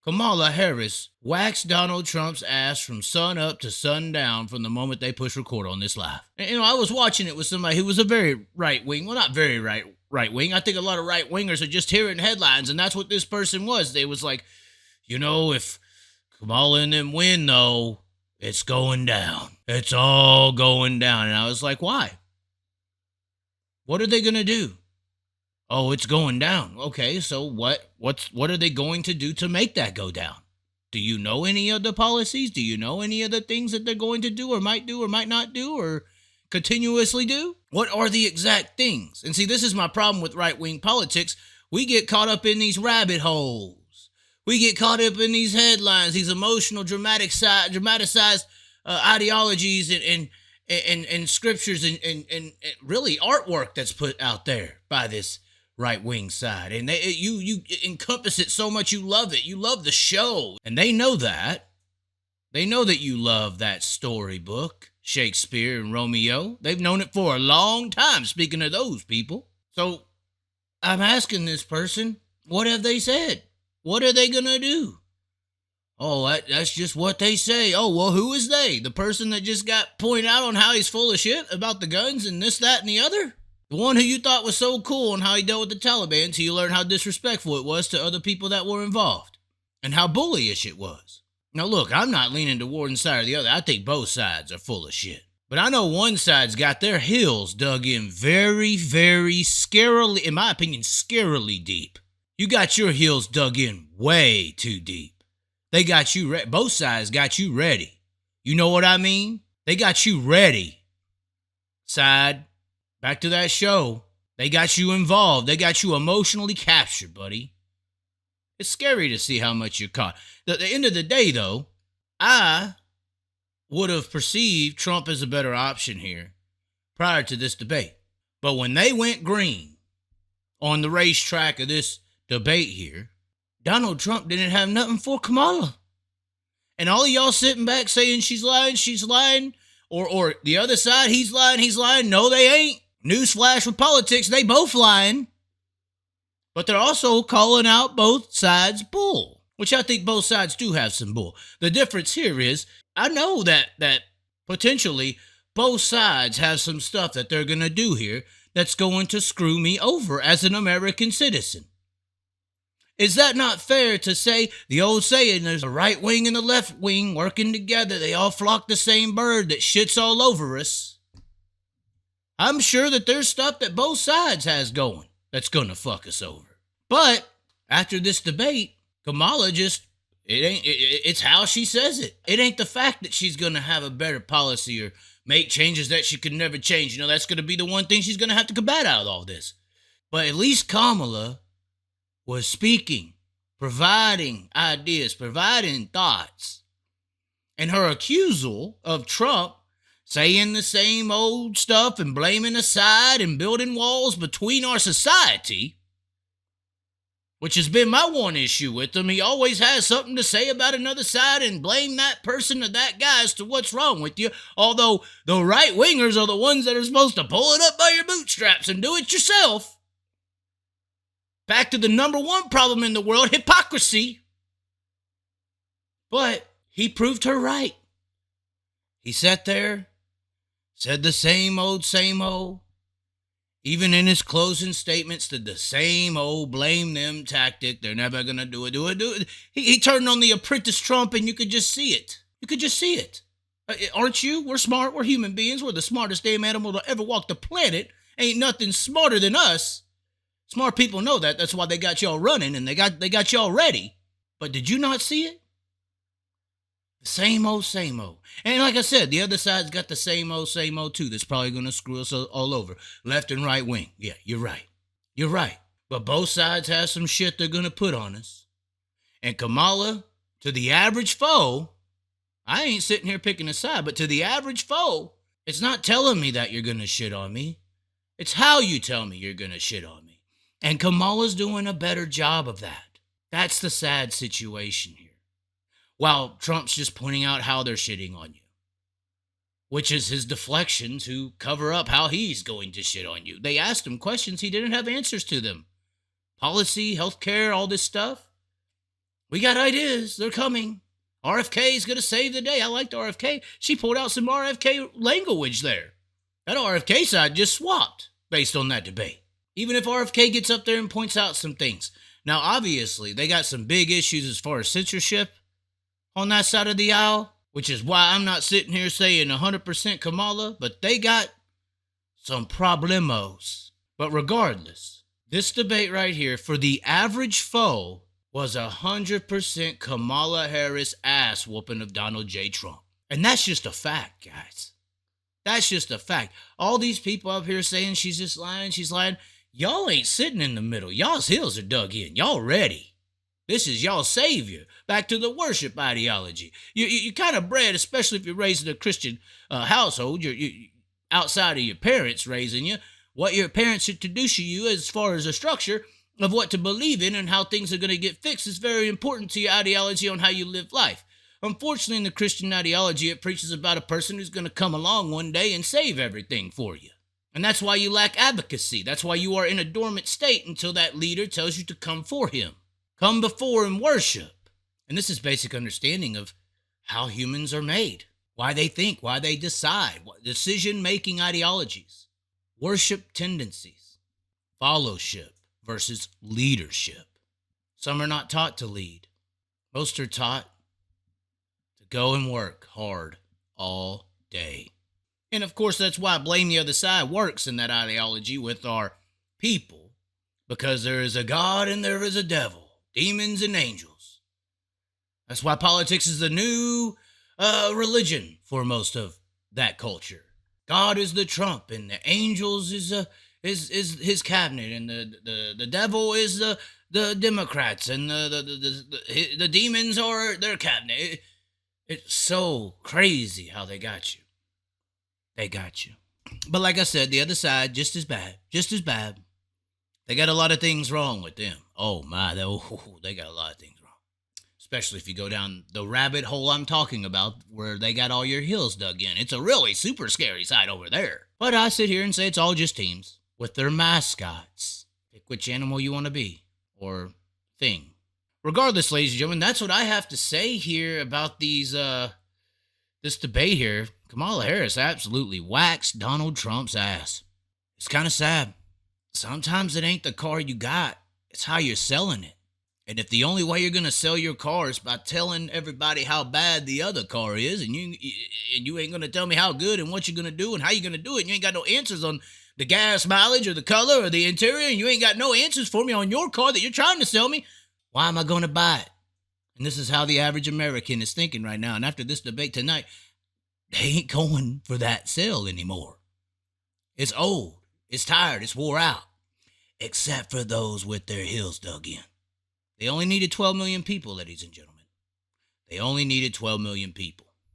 Kamala Harris waxed Donald Trump's ass from sun up to sundown from the moment they push record on this live. And, I was watching it with somebody who was a very right-wing, well, not very right-wing. I think a lot of right-wingers are just hearing headlines, and that's what this person was. They was like, if Kamala and them win, though, it's going down. It's all going down. And I was like, why? What are they going to do? Oh, it's going down. Okay, so what are they going to do to make that go down? Do you know any of the policies? Do you know any of the things that they're going to do or might not do or continuously do? What are the exact things? And see, this is my problem with right-wing politics. We get caught up in these rabbit holes. We get caught up in these headlines, these emotional, dramatized ideologies and scriptures and really artwork that's put out there by this right-wing side. And you encompass it so much, you love it. You love the show. And they know that. They know that you love that storybook, Shakespeare and Romeo. They've known it for a long time, speaking of those people. So I'm asking this person, what have they said? What are they going to do? Oh, that's just what they say. Oh, well, who is they? The person that just got pointed out on how he's full of shit about the guns and this, that, and the other? The one who you thought was so cool and how he dealt with the Taliban until you learned how disrespectful it was to other people that were involved and how bullyish it was. Now, look, I'm not leaning to one side or the other. I think both sides are full of shit. But I know one side's got their heels dug in very, very scarily, in my opinion, scarily deep. You got your heels dug in way too deep. They got you both sides got you ready. You know what I mean? They got you ready. Side. Back to that show. They got you involved. They got you emotionally captured, buddy. It's scary to see how much you're caught. At the end of the day, though, I would have perceived Trump as a better option here prior to this debate. But when they went green on the racetrack of this debate here, Donald Trump didn't have nothing for Kamala. And all of y'all sitting back saying she's lying, or the other side, he's lying. No, they ain't. Newsflash with politics, they both lying. But they're also calling out both sides bull, which I think both sides do have some bull. The difference here is, I know that potentially both sides have some stuff that they're going to do here that's going to screw me over as an American citizen. Is that not fair to say? The old saying, there's a right wing and a left wing working together. They all flock the same bird that shits all over us. I'm sure that there's stuff that both sides has going that's going to fuck us over. But after this debate, Kamala it's how she says it. It ain't the fact that she's going to have a better policy or make changes that she could never change. That's going to be the one thing she's going to have to combat out of all this. But at least Kamala was speaking, providing ideas, providing thoughts. And her accusal of Trump saying the same old stuff and blaming a side and building walls between our society, which has been my one issue with him. He always has something to say about another side and blame that person or that guy as to what's wrong with you. Although the right-wingers are the ones that are supposed to pull it up by your bootstraps and do it yourself. Back to the number one problem in the world, hypocrisy. But he proved her right. He sat there, said the same old, even in his closing statements, did the same old blame them tactic. They're never going to do it. He turned on the apprentice Trump and you could just see it. Aren't you? We're smart. We're human beings. We're the smartest damn animal to ever walk the planet. Ain't nothing smarter than us. Smart people know that. That's why they got y'all running and they got y'all ready. But did you not see it? Same old. And like I said, the other side's got the same old too. That's probably going to screw us all over. Left and right wing. Yeah, you're right. But both sides have some shit they're going to put on us. And Kamala, to the average foe, I ain't sitting here picking a side, but to the average foe, it's not telling me that you're going to shit on me. It's how you tell me you're going to shit on me. And Kamala's doing a better job of that. That's the sad situation here. While Trump's just pointing out how they're shitting on you, which is his deflection to cover up how he's going to shit on you. They asked him questions he didn't have answers to them. Policy, healthcare, all this stuff. We got ideas. They're coming. RFK is going to save the day. I liked RFK. She pulled out some RFK language there. That RFK side just swapped based on that debate. Even if RFK gets up there and points out some things. Now, obviously, they got some big issues as far as censorship on that side of the aisle, which is why I'm not sitting here saying 100% Kamala, but they got some problemos. But regardless, this debate right here, for the average foe, was 100% Kamala Harris ass whooping of Donald J. Trump. And that's just a fact, guys. That's just a fact. All these people up here saying she's just lying, she's lying. Y'all ain't sitting in the middle. Y'all's heels are dug in. Y'all ready. This is y'all's savior. Back to the worship ideology. You kind of bred, especially if you're raised in a Christian household, you're outside of your parents raising you, what your parents introduce you as far as a structure of what to believe in and how things are going to get fixed is very important to your ideology on how you live life. Unfortunately, in the Christian ideology, it preaches about a person who's going to come along one day and save everything for you. And that's why you lack advocacy. That's why you are in a dormant state until that leader tells you to come for him. Come before and worship. And this is basic understanding of how humans are made, why they think, why they decide, decision-making ideologies, worship tendencies, followship versus leadership. Some are not taught to lead. Most are taught to go and work hard all day. And of course, that's why blame the other side works in that ideology with our people, because there is a God and there is a devil, demons and angels. That's why politics is the new religion for most of that culture. God is the Trump, and the angels is his cabinet, and the devil is the Democrats, and the demons are their cabinet. It's so crazy how they got you. They got you. But like I said, the other side, just as bad. They got a lot of things wrong with them. Oh my, they got a lot of things wrong. Especially if you go down the rabbit hole I'm talking about, where they got all your heels dug in. It's a really super scary side over there. But I sit here and say it's all just teams with their mascots. Pick which animal you want to be, or thing. Regardless, ladies and gentlemen, that's what I have to say here about these, this debate here. Kamala Harris absolutely waxed Donald Trump's ass. It's kind of sad. Sometimes it ain't the car you got, it's how you're selling it. And if the only way you're going to sell your car is by telling everybody how bad the other car is, and you ain't going to tell me how good and what you're going to do and how you're going to do it, and you ain't got no answers on the gas mileage or the color or the interior, and you ain't got no answers for me on your car that you're trying to sell me, why am I going to buy it? And this is how the average American is thinking right now. And after this debate tonight, they ain't going for that sale anymore. It's old. It's tired. It's wore out. Except for those with their heels dug in. They only needed 12 million people, ladies and gentlemen. They only needed 12 million people.